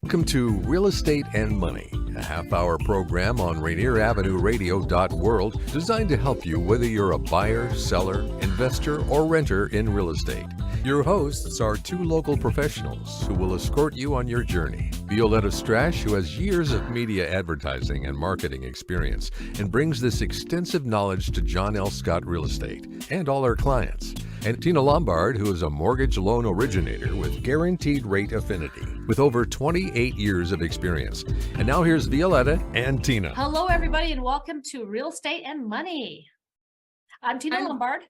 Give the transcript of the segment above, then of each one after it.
Welcome to Real Estate and Money, a half-hour program on Rainier Avenue Radio World designed to help you whether you're a buyer, seller, investor, or renter in real estate. Your hosts are two local professionals who will escort you on your journey. Violeta Strash, who has years of media advertising and marketing experience and brings this extensive knowledge to John L. Scott Real Estate and all our clients. And Tina Lombard, who is a mortgage loan originator with guaranteed rate affinity, with over 28 years of experience. And now here's Violeta and Tina. Hello, everybody, and welcome to Real Estate and Money. I'm Tina Lombard.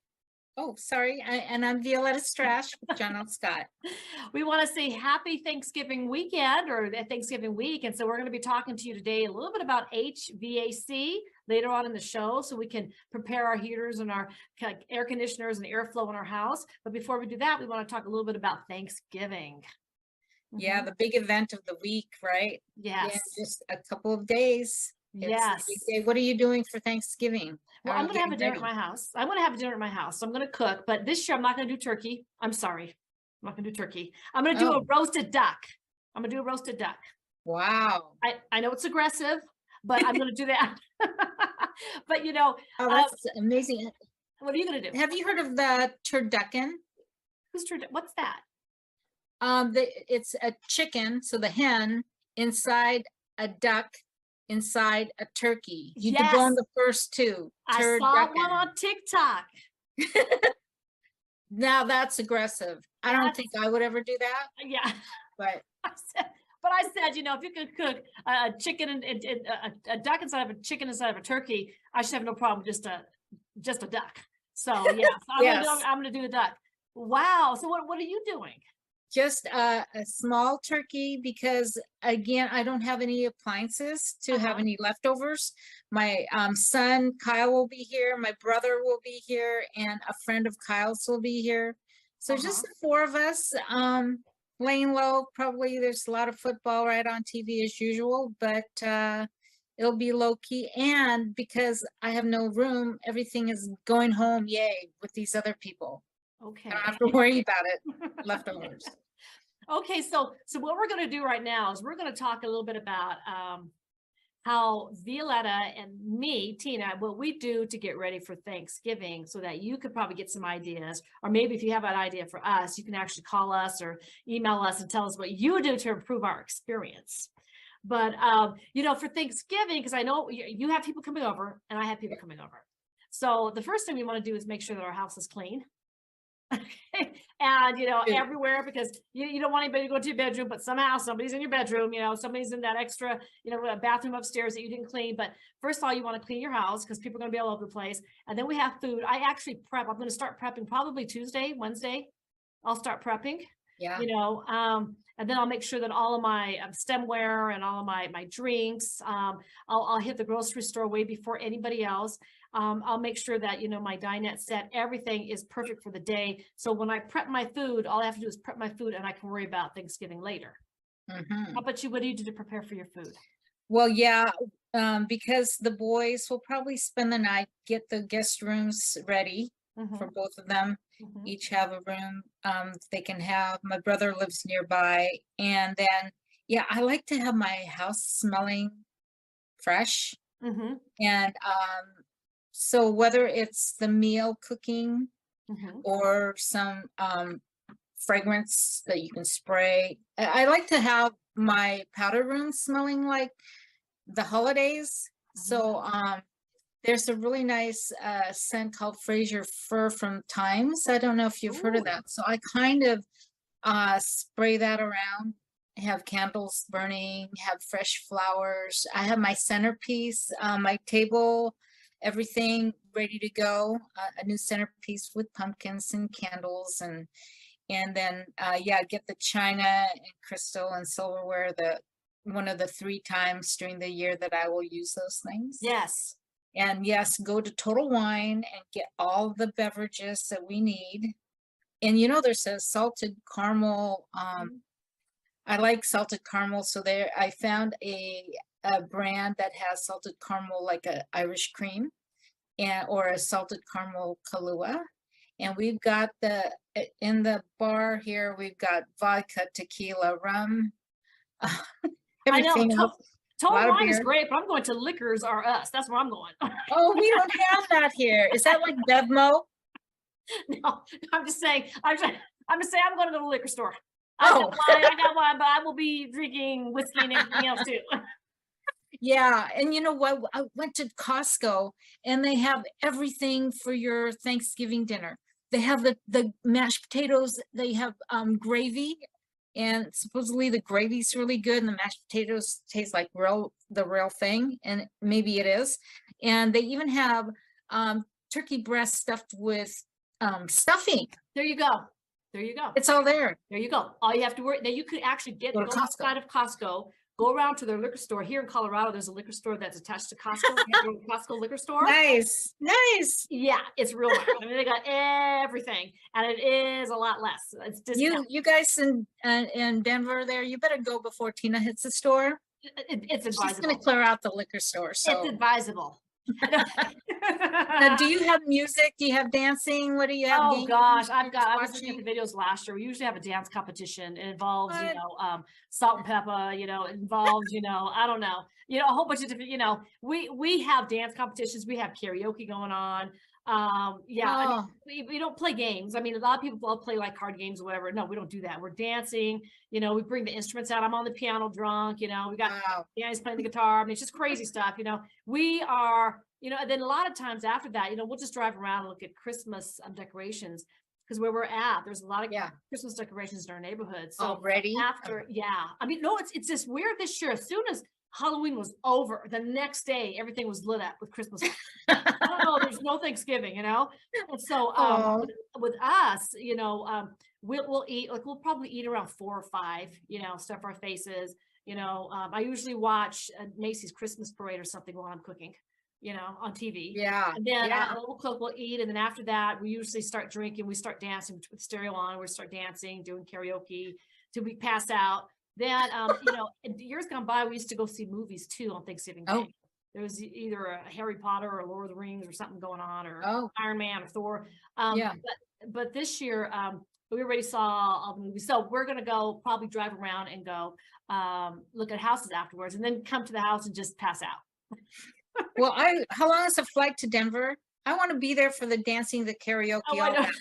Oh, sorry. And I'm Violeta Strash with John L. Scott. We want to say happy Thanksgiving weekend or Thanksgiving week. And so we're going to be talking to you today a little bit about HVAC later on in the show so we can prepare our heaters and our air conditioners and airflow in our house. But before we do that, we want to talk a little bit about Thanksgiving. Yeah, the big event of the week, right? Yes. Yeah, just a couple of days. Yes. What are you doing for Thanksgiving? Well, I'm going to have a dinner at my house. I'm going to have a dinner at my house. So I'm going to cook, but this year I'm not going to do turkey. I'm sorry. I'm not going to do turkey. I'm going to do a roasted duck. I'm going to do a roasted duck. Wow. I know it's aggressive, but I'm going to do that. But you know, oh, that's amazing. What are you going to do? Have you heard of the turducken? What's that? It's a chicken, so the hen inside a duck inside a turkey. You Yes. could go on the first two. I saw one on TikTok. Now that's aggressive. I don't think I would ever do that. Yeah. But I said, you know, if you could cook a chicken and a duck inside of a chicken inside of a turkey, I should have no problem just a duck. So yeah, so I'm gonna do the duck. Wow. So what are you doing? Just a small turkey because, again, I don't have any appliances to have any leftovers. My son, Kyle, will be here. My brother will be here. And a friend of Kyle's will be here. So just the four of us laying low. Probably there's a lot of football right on TV as usual, but it'll be low key. And because I have no room, everything is going home, yay, with these other people. Okay. I don't have to worry about it. Leftovers. Okay, so what we're going to do right now is we're going to talk a little bit about how Violeta and me, Tina, what we do to get ready for Thanksgiving so that you could probably get some ideas, or maybe if you have an idea for us, you can actually call us or email us and tell us what you do to improve our experience. But, you know, for Thanksgiving, because I know you have people coming over and I have people coming over. So the first thing we want to do is make sure that our house is clean. And you know, everywhere, because you don't want anybody to go to your bedroom, but somehow somebody's in your bedroom, you know, somebody's in that extra, you know, bathroom upstairs that you didn't clean. But first of all, you want to clean your house because people are going to be all over the place. And then we have food. I actually prep. I'm going to start prepping probably Tuesday, Wednesday. I'll start prepping. Yeah. You know, and then I'll make sure that all of my stemware and all of my drinks, I'll hit the grocery store way before anybody else. I'll make sure that, you know, my dinette set, everything is perfect for the day. So when I prep my food, all I have to do is prep my food and I can worry about Thanksgiving later. How about you? What do you do to prepare for your food? Well, yeah, because the boys will probably spend the night, get the guest rooms ready for both of them. Each have a room they can have. My brother lives nearby. And then, yeah, I like to have my house smelling fresh. And so whether it's the meal cooking or some fragrance that you can spray, I like to have my powder room smelling like the holidays. So there's a really nice scent called Fraser Fir from Times. I don't know if you've heard of that. So I kind of spray that around, have candles burning, have fresh flowers. I have my centerpiece, my table, everything ready to go. A new centerpiece with pumpkins and candles, and then yeah, get the china and crystal and silverware. One of the 3 times during the year that I will use those things. Yes. And yes, go to Total Wine and get all the beverages that we need. And you know, there's a salted caramel. I like salted caramel. So there, I found a brand that has salted caramel, like a Irish cream, or a salted caramel Kahlua. And we've got in the bar here, we've got vodka, tequila, rum, I know, Everything else, a Total lot of Wine is beer. great, but I'm going to Liquors R Us. That's where I'm going. Oh, we don't have that here. Is that like Bevmo? No, I'm just saying, I'm just saying I'm going to the liquor store. Oh. I got wine, but I will be drinking whiskey and everything else too. Yeah, and you know what? I went to Costco and they have everything for your Thanksgiving dinner. They have the mashed potatoes, they have gravy, and supposedly the gravy's really good and the mashed potatoes taste like the real thing, and maybe it is. And they even have turkey breast stuffed with stuffing. There you go. There you go. It's all there. There you go. All you have to worry that you could actually Go to go Costco. outside of Costco, go around to their liquor store. Here in Colorado, there's a liquor store that's attached to Costco. You have to go to Costco liquor store. Nice, nice. Yeah, it's real nice. I mean, they got everything, and it is a lot less. It's discount. You guys in Denver there, you better go before Tina hits the store. It's She's advisable. gonna clear out the liquor store, so. It's advisable. Now, do you have music? Do you have dancing? What do you have? Oh games? gosh, I was looking watching? at the videos last year. We usually have a dance competition. It involves, you What? know, salt and pepper, you know, it involves, you know, I don't know, you know, a whole bunch of different, you know, we have dance competitions, we have karaoke going on. Yeah, I mean, Oh, we don't play games. I mean, a lot of people all play like card games or whatever. No, we don't do that. We're dancing, you know, we bring the instruments out. I'm on the piano drunk, you know, we got wow. guys playing the guitar. I mean, it's just crazy stuff, you know. We are, you know, and then a lot of times after that, you know, we'll just drive around and look at Christmas decorations, because where we're at, there's a lot of Yeah. Christmas decorations in our neighborhood. So Already? after, yeah, I mean, no, it's just weird this year. As soon as Halloween was over, the next day everything was lit up with Christmas lights. Oh, there's no Thanksgiving, you know. And so Oh. with us, you know, we'll eat, like we'll probably eat around 4 or 5, you know, stuff our faces, you know. I usually watch Macy's Christmas Parade or something while I'm cooking, you know, on TV. Yeah, And then yeah. we'll cook, we'll eat, and then after that, we usually start drinking. We start dancing with stereo on. We start dancing, doing karaoke till we pass out. Then, you know, in years gone by, we used to go see movies too on Thanksgiving Day. Oh. There was either a Harry Potter or Lord of the Rings or something going on, or Oh, Iron Man or Thor. Yeah. But this year, we already saw all the movies, so we're gonna go probably drive around and go look at houses afterwards, and then come to the house and just pass out. well, how long is the flight to Denver? I want to be there for the dancing, the karaoke, Oh, all I know. that.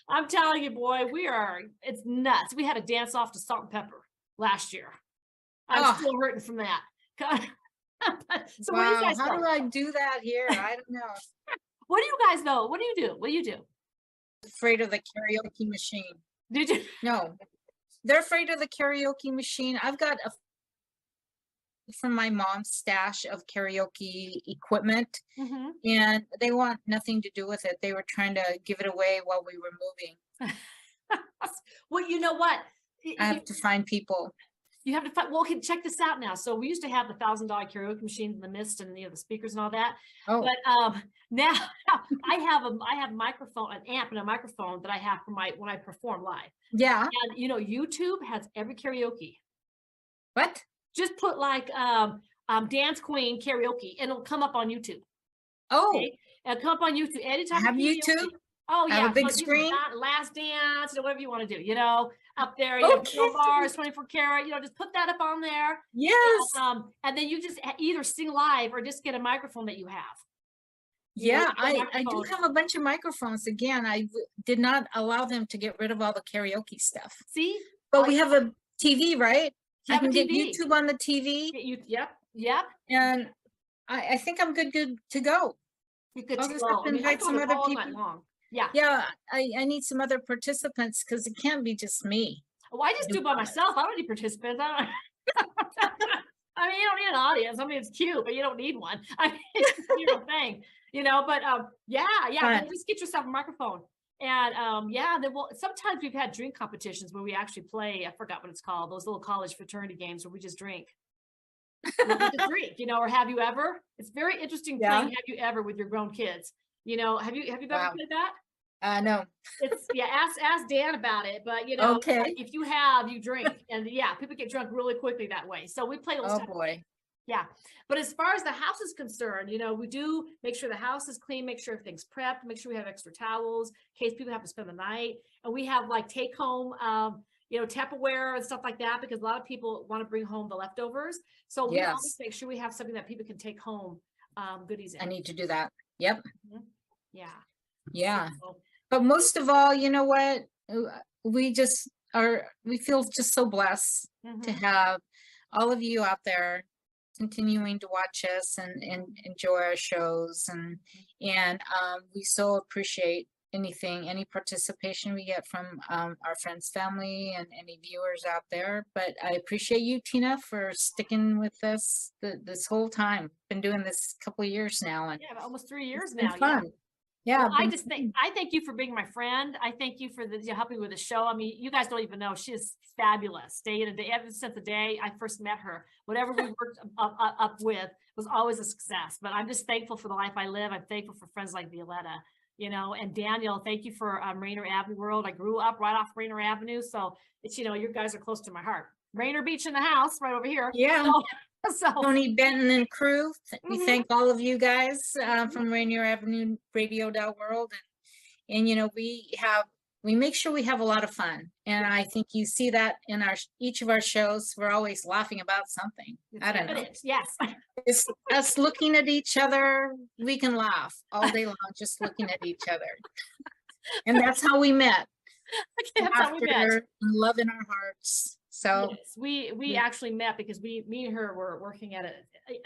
I'm telling you, boy, it's nuts. We had a dance off to Salt and Pepper last year. I'm Oh. still hurting from that. So Wow, what do you guys how know? do I do that here? I don't know. What do you guys know? What do you do? What do you do? Afraid of the karaoke machine. Did you? No, they're afraid of the karaoke machine. I've got from my mom's stash of karaoke equipment, Mhm. and they want nothing to do with it. They were trying to give it away while we were moving. Well, you know what? I have to find people. You have to find, well, okay, check this out now. So we used to have the $1,000 karaoke machines in the mist and, you know, the speakers and all that. Oh, But now I have a microphone, an amp and a microphone that I have for when I perform live. yeah. And you know, YouTube has every karaoke. What? Just put like Dance Queen karaoke and it'll come up on YouTube. Oh, Okay? It'll come up on YouTube anytime. have karaoke. YouTube? Oh Have yeah, a big so you screen? can Last Dance, or whatever you want to do, you know, up there, you know, Okay. bars, 24 karat, you know, just put that up on there. Yes. And then you just either sing live or just get a microphone that you have. You know, Yeah, get a I do microphone. have a bunch of microphones. Again, did not allow them to get rid of all the karaoke stuff. See, But we have a TV, right? You I have a can get TV. YouTube on the TV, Yep. and I think I'm good to go. You could I'll just have to I invite go some to other all night people. long. Yeah. Yeah, I need some other participants because it can't be just me. Well, I just do it by myself. I don't need participants. I mean, you don't need an audience. I mean, it's cute, but you don't need one. I mean, it's a cute thing, you know. But yeah. Fun. Just get yourself a microphone, and then sometimes we've had drink competitions where we actually play. I forgot what it's called. Those little college fraternity games where we just drink. We just drink, you know. Or have you ever? It's very interesting Yeah. playing Have You Ever with your grown kids. You know, have you ever Wow. played that? No. It's ask Dan about it, but you know, Okay. if you have, you drink, and yeah, people get drunk really quickly that way. So we play those. Oh type of boy. games. Yeah, but as far as the house is concerned, you know, we do make sure the house is clean, make sure everything's prepped, make sure we have extra towels in case people have to spend the night, and we have like take home, Tupperware and stuff like that, because a lot of people want to bring home the leftovers. So we always make sure we have something that people can take home, goodies in. I need to do that. Yep. Yeah. Yeah. So, But most of all, you know what? We feel just so blessed to have all of you out there continuing to watch us and enjoy our shows. And we so appreciate any participation we get from our friends, family, and any viewers out there. But I appreciate you, Tina, for sticking with us this whole time. Been doing this a couple of years now. And yeah, almost 3 years now. Fun. Yeah. Well, I thank you for being my friend. I thank you for helping with the show. I mean, you guys don't even know, she is fabulous. Day in and day, ever since the day I first met her, whatever we worked up with was always a success. But I'm just thankful for the life I live. I'm thankful for friends like Violeta, and Daniel. Thank you for Rainier Avenue World. I grew up right off Rainier Avenue, so it's you guys are close to my heart. Rainier Beach in the house, right over here. Yeah. So Tony Benton and crew, we thank all of you guys from Rainier Avenue Radio World, and we make sure we have a lot of fun, and I think you see that in each of our shows. We're always laughing about something. I don't know. Yes, it's us looking at each other. We can laugh all day long just looking at each other, and that's how we met. That's how we met. And love in our hearts. So yes, we actually met because me and her were working at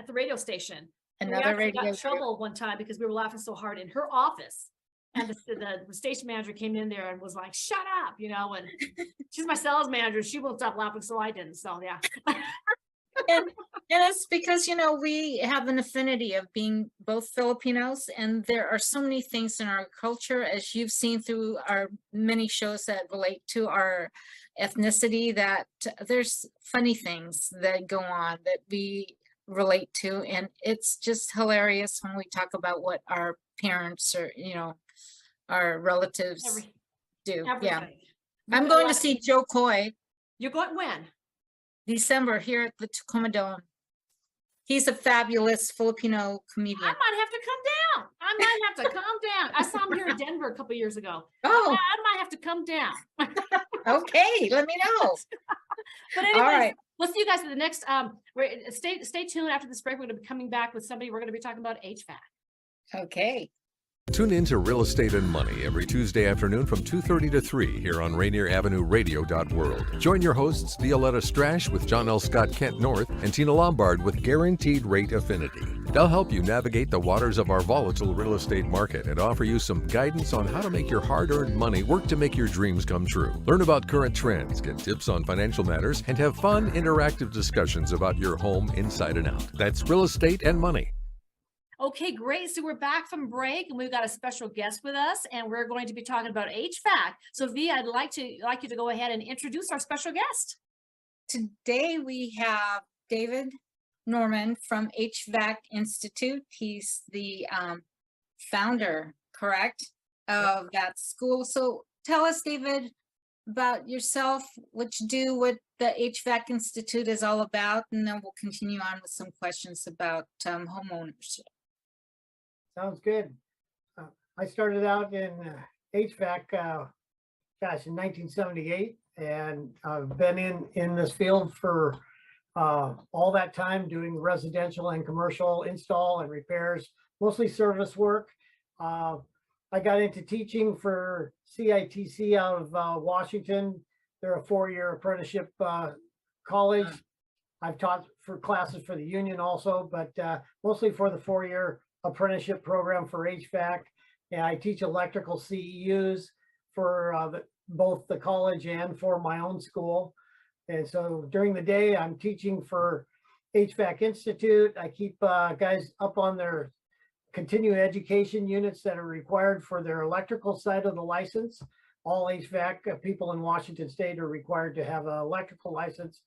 the radio station. Another we radio got in trouble one time because we were laughing so hard in her office, and the station manager came in there and was like, "Shut up," and she's my sales manager. She won't stop laughing, so I didn't. So yeah. and it's because we have an affinity of being both Filipinos, and there are so many things in our culture, as you've seen through our many shows that relate to our ethnicity, that there's funny things that go on that we relate to, and it's just hilarious when we talk about what our parents or our relatives do. Yeah, I'm going to see Joe Coy. You're going when? December, here at the Tacoma Dome. He's a fabulous Filipino comedian. I might have to come down. I saw him here in Denver a couple of years ago. Oh, I might have to come down. Okay, let me know. But anyways, all right. We'll see you guys for the next. Stay tuned after this break. We're going to be coming back with somebody. We're going to be talking about HVAC. Okay. Tune in to Real Estate and Money every Tuesday afternoon from 2:30 to 3 here on Rainier Avenue Radio.world. Join your hosts Violeta Strash with John L. Scott Kent North and Tina Lombard with Guaranteed Rate Affinity. They'll help you navigate the waters of our volatile real estate market and offer you some guidance on how to make your hard-earned money work to make your dreams come true. Learn about current trends, get tips on financial matters, and have fun, interactive discussions about your home inside and out. That's Real Estate and Money. Okay, great. So we're back from break, and we've got a special guest with us, and we're going to be talking about HVAC. So V, I'd like you to go ahead and introduce our special guest. Today we have David Norman from HVAC Institute. He's the founder, correct, of that school. So tell us, David, about yourself, what you do, what the HVAC Institute is all about, and then we'll continue on with some questions about homeownership. Sounds good. I started out in HVAC, in 1978, and I've been in this field for all that time, doing residential and commercial install and repairs, mostly service work. I got into teaching for CITC out of Washington. They're a 4-year apprenticeship college. I've taught for classes for the union also, but mostly for the 4-year apprenticeship program for HVAC. And I teach electrical CEUs for both the college and for my own school. And so during the day, I'm teaching for HVAC Institute. I keep guys up on their continuing education units that are required for their electrical side of the license. All HVAC people in Washington State are required to have an electrical license,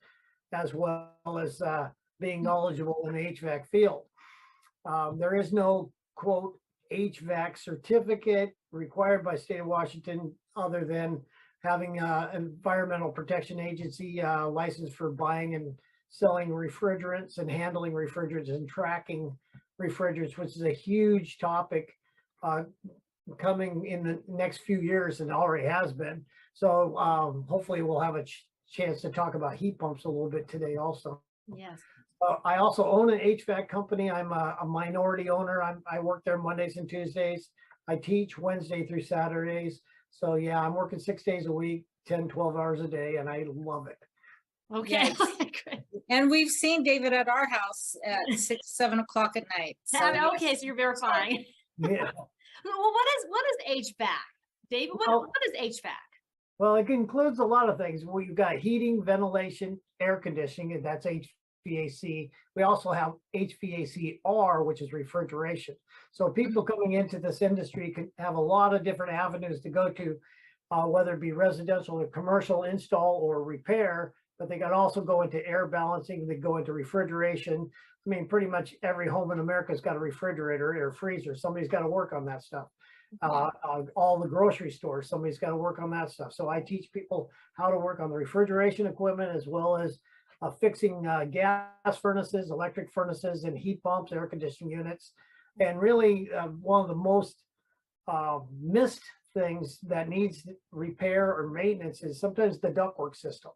as well as being knowledgeable in the HVAC field. There is no, quote, HVAC certificate required by state of Washington other than having an Environmental Protection Agency license for buying and selling refrigerants and handling refrigerants and tracking refrigerants, which is a huge topic coming in the next few years and already has been. So hopefully we'll have a chance to talk about heat pumps a little bit today also. Yes. I also own an HVAC company. I'm a minority owner. I work there Mondays and Tuesdays. I teach Wednesday through Saturdays. So yeah, I'm working 6 days a week, 10, 12 hours a day, and I love it. Okay. Yes. And we've seen David at our house at 6, 7 o'clock at night. So Okay, so you're verifying. Yeah. Well, what is HVAC? David, what is HVAC? Well, it includes a lot of things. We've got heating, ventilation, air conditioning, and that's HVAC. We also have HVAC-R, which is refrigeration. So people coming into this industry can have a lot of different avenues to go to, whether it be residential or commercial install or repair, but they can also go into air balancing, they go into refrigeration. I mean, pretty much every home in America has got a refrigerator or a freezer. Somebody's got to work on that stuff. All the grocery stores, somebody's got to work on that stuff. So I teach people how to work on the refrigeration equipment, as well as fixing gas furnaces, electric furnaces, and heat pumps, air conditioning units. And really one of the most missed things that needs repair or maintenance is sometimes the ductwork system.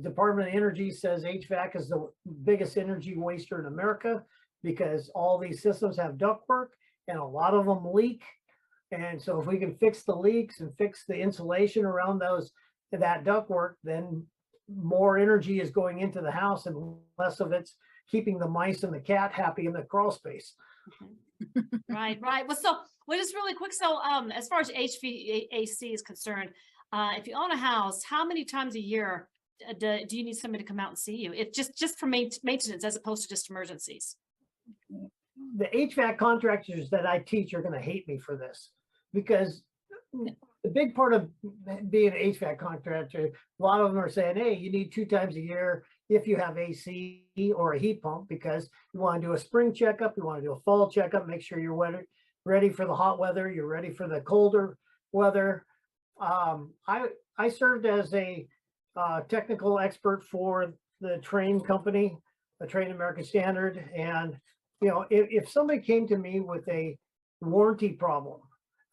Department of Energy says HVAC is the biggest energy waster in America because all these systems have ductwork and a lot of them leak. And so if we can fix the leaks and fix the insulation around that ductwork, then more energy is going into the house and less of it's keeping the mice and the cat happy in the crawl space. Right. Well, just really quick. So as far as HVAC is concerned, if you own a house, how many times a year do you need somebody to come out and see you? It's just for maintenance as opposed to just emergencies. The HVAC contractors that I teach are going to hate me for this, because the big part of being an HVAC contractor, a lot of them are saying, hey, you need 2 times a year if you have AC or a heat pump, because you want to do a spring checkup, you want to do a fall checkup, make sure you're ready for the hot weather, you're ready for the colder weather. I served as a technical expert for the Train company, the Train American Standard, and you know, if somebody came to me with a warranty problem,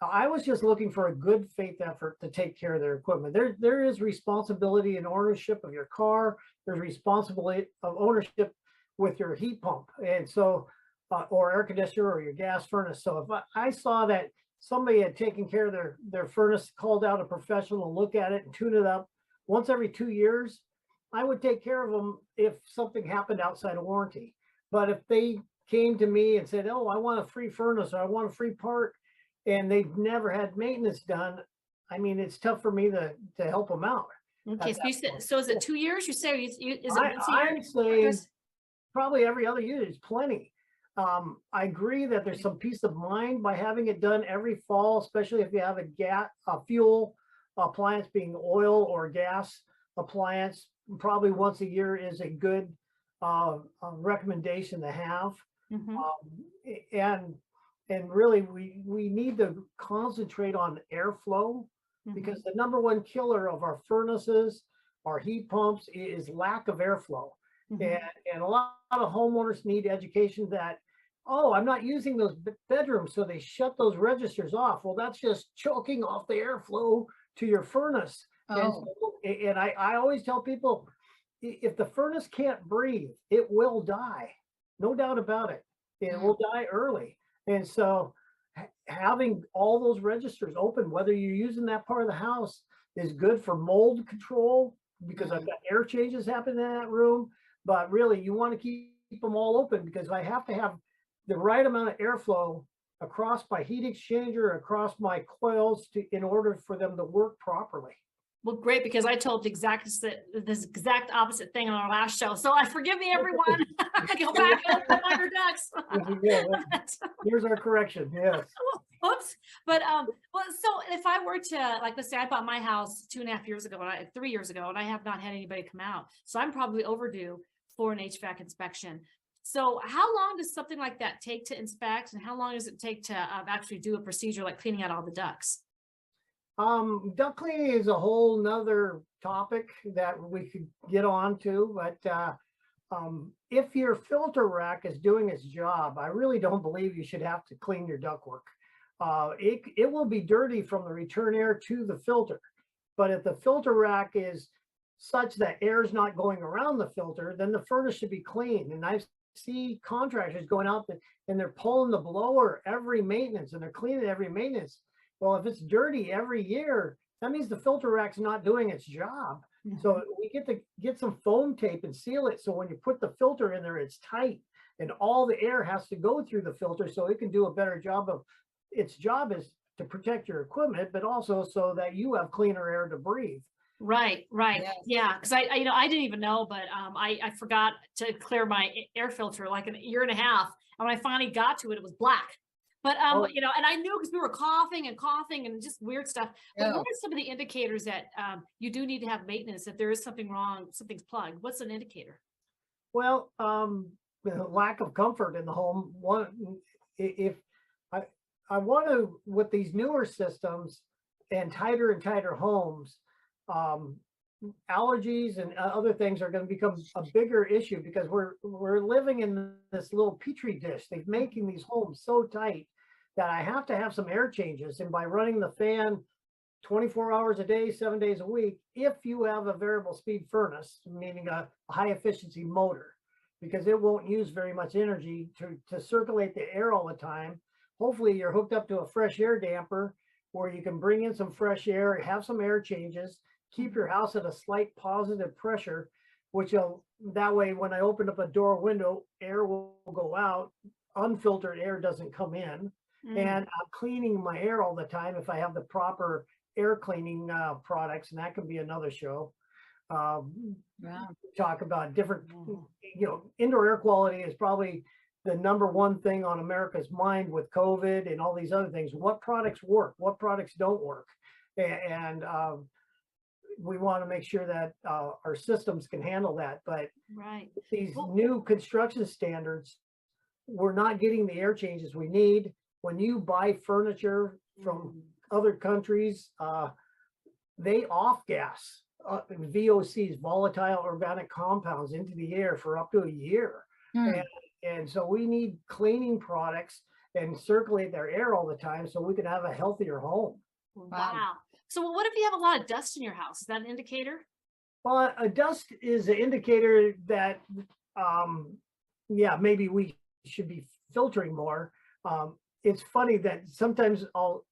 I was just looking for a good faith effort to take care of their equipment. There is responsibility in ownership of your car. There's responsibility of ownership with your heat pump, and so or air conditioner or your gas furnace. So if I saw that somebody had taken care of their furnace, called out a professional to look at it and tune it up once every 2 years, I would take care of them if something happened outside of warranty. But if they came to me and said, oh, I want a free furnace or I want a free part, and they've never had maintenance done, I mean, it's tough for me to help them out. Okay, so is it 2 years? You say is it once a year? I'd say probably every other year is plenty. I agree that there's some peace of mind by having it done every fall, especially if you have a fuel appliance, being oil or gas appliance. Probably once a year is a good recommendation to have. And really we need to concentrate on airflow, because the number one killer of our furnaces, our heat pumps, is lack of airflow. And a lot of homeowners need education that, oh, I'm not using those bedrooms, so they shut those registers off. Well, that's just choking off the airflow to your furnace. And I always tell people, if the furnace can't breathe, it will die. No doubt about it. It will die early. And so having all those registers open, whether you're using that part of the house, is good for mold control, because I've got air changes happening in that room. But really, you want to keep them all open, because I have to have the right amount of airflow across my heat exchanger, across my coils, in order for them to work properly. Well, great, because I told this exact opposite thing on our last show. So forgive me, everyone. Go back and open your ducks. Here's our correction. Yes. Oops. But well, so if I were to, like, let's say I bought my house 2.5 years ago, 3 years ago, and I have not had anybody come out, so I'm probably overdue for an HVAC inspection. So how long does something like that take to inspect, and how long does it take to actually do a procedure like cleaning out all the ducts? Duct cleaning is a whole nother topic that we could get on to, but if your filter rack is doing its job, I really don't believe you should have to clean your ductwork. It will be dirty from the return air to the filter, but if the filter rack is such that air is not going around the filter, then the furnace should be clean. And I see contractors going out and they're pulling the blower every maintenance and they're cleaning every maintenance. Well, if it's dirty every year, that means the filter rack's not doing its job. So we get some foam tape and seal it. So when you put the filter in there, it's tight and all the air has to go through the filter so it can do a better job of its job is to protect your equipment, but also so that you have cleaner air to breathe. Right. Yes. Yeah. Cause I didn't even know, but I forgot to clear my air filter like a year and a half. And when I finally got to it, it was black. But, and I knew because we were coughing and just weird stuff. But what are some of the indicators that you do need to have maintenance if there is something wrong, something's plugged? What's an indicator? Well, the lack of comfort in the home. If I want to, with these newer systems and tighter homes, allergies and other things are going to become a bigger issue because we're living in this little petri dish. They're making these homes so tight that I have to have some air changes. And by running the fan 24 hours a day, 7 days a week, if you have a variable speed furnace, meaning a high efficiency motor, because it won't use very much energy to circulate the air all the time. Hopefully you're hooked up to a fresh air damper where you can bring in some fresh air, have some air changes, keep your house at a slight positive pressure, which that way when I open up a door or window, air will go out, unfiltered air doesn't come in. And I'm cleaning my air all the time if I have the proper air cleaning products, and that can be another show. Talk about different, indoor air quality is probably the number one thing on America's mind with COVID and all these other things. What products work? What products don't work? And we want to make sure that our systems can handle that. But these new construction standards, we're not getting the air changes we need. When you buy furniture from other countries, they off gas VOCs, volatile organic compounds, into the air for up to a year. And so we need cleaning products and circulate their air all the time so we can have a healthier home. Wow. So what if you have a lot of dust in your house? Is that an indicator? Well, a dust is an indicator that, maybe we should be filtering more. It's funny that sometimes I'll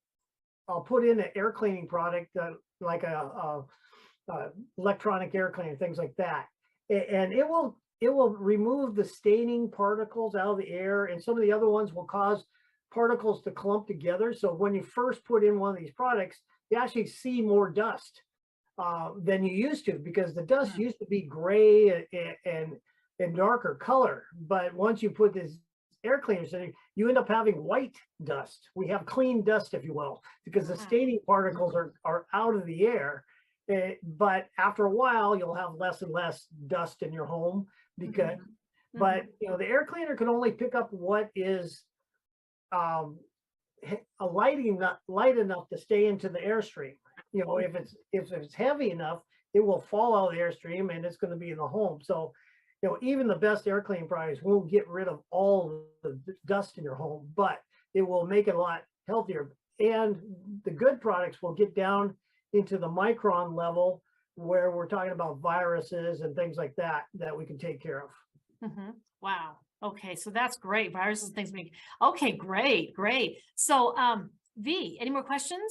put in an air cleaning product like a electronic air cleaner, things like that, and it will remove the staining particles out of the air, and some of the other ones will cause particles to clump together. So when you first put in one of these products, you actually see more dust than you used to, because the dust used to be gray and darker color. But once you put this air cleaners in, you end up having white dust. We have clean dust, if you will, because the staining particles are out of the air. But after a while, you'll have less and less dust in your home because, but the air cleaner can only pick up what is light enough to stay into the airstream. If it's heavy enough, it will fall out of the airstream and it's going to be in the home. So, even the best air cleaning products won't get rid of all the dust in your home, but it will make it a lot healthier. And the good products will get down into the micron level where we're talking about viruses and things like that we can take care of. Wow. Okay. So that's great. Viruses and things. Okay. Great. So, V, any more questions?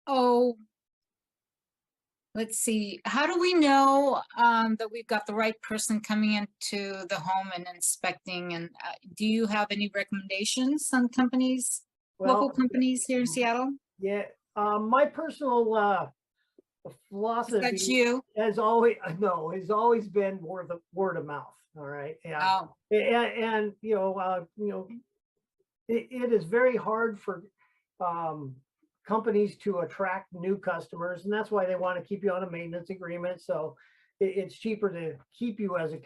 Oh, let's see. How do we know that we've got the right person coming into the home and inspecting? And do you have any recommendations on companies, local companies here in Seattle? Yeah. My personal philosophy That's you. has always been word of mouth. All right. And it is very hard for companies to attract new customers, and that's why they want to keep you on a maintenance agreement. So it's cheaper to keep you as a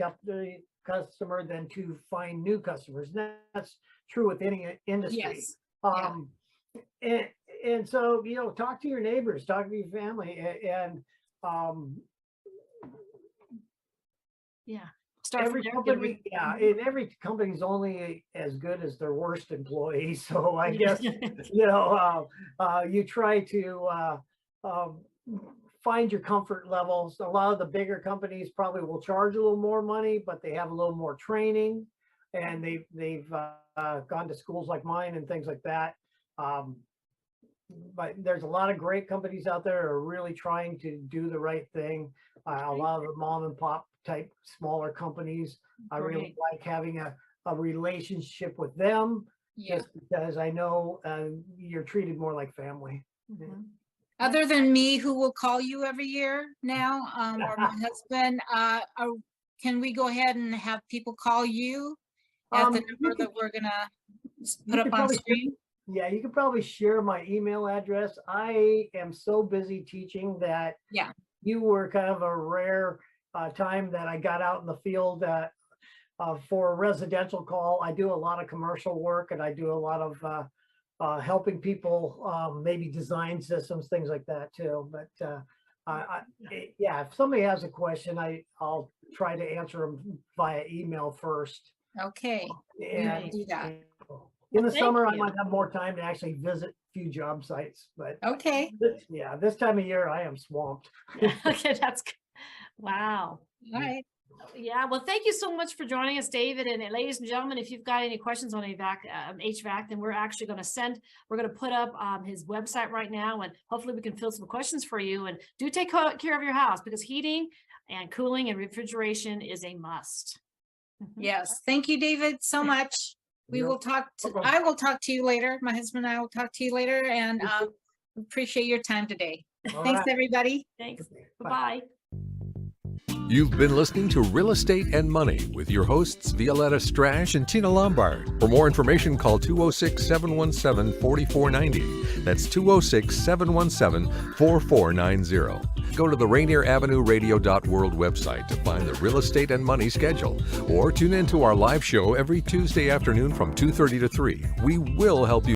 customer than to find new customers. And that's true with any industry. Yes. And so, talk to your neighbors, talk to your family, and Start every company, and every company is only as good as their worst employee. So I guess you try to find your comfort levels. A lot of the bigger companies probably will charge a little more money, but they have a little more training, and they've gone to schools like mine and things like that. But there's a lot of great companies out there who are really trying to do the right thing. A lot of the mom and pop type smaller companies, I really like having a relationship with them, just because I know you're treated more like family. Other than me, who will call you every year now, or my husband, can we go ahead and have people call you at the number that we're gonna put up on screen? Yeah, you could probably share my email address. I am so busy teaching that you were kind of a rare time that I got out in the field for a residential call. I do a lot of commercial work, and I do a lot of helping people maybe design systems, things like that too. But yeah, if somebody has a question, I'll try to answer them via email first. Okay, And do that. in the summer, I might have more time to actually visit a few job sites, but okay. This time of year I am swamped. Okay, that's good. Wow. All right. Yeah, well, thank you so much for joining us, David. And ladies and gentlemen, if you've got any questions on HVAC, then we're actually going to put up his website right now, and hopefully we can fill some questions for you. And do take care of your house, because heating and cooling and refrigeration is a must. Yes. Thank you, David, so much. We will talk I will talk to you later. My husband and I will talk to you later, and appreciate your time today. Thanks, everybody. Thanks. Bye-bye. You've been listening to Real Estate and Money with your hosts Violeta, Strash, and Tina Lombard. For more information, call 206-717-4490. That's 206-717-4490. Go to the Rainier Avenue Radio.world website to find the Real Estate and Money schedule, or tune in to our live show every Tuesday afternoon from 2:30 to 3. We will help you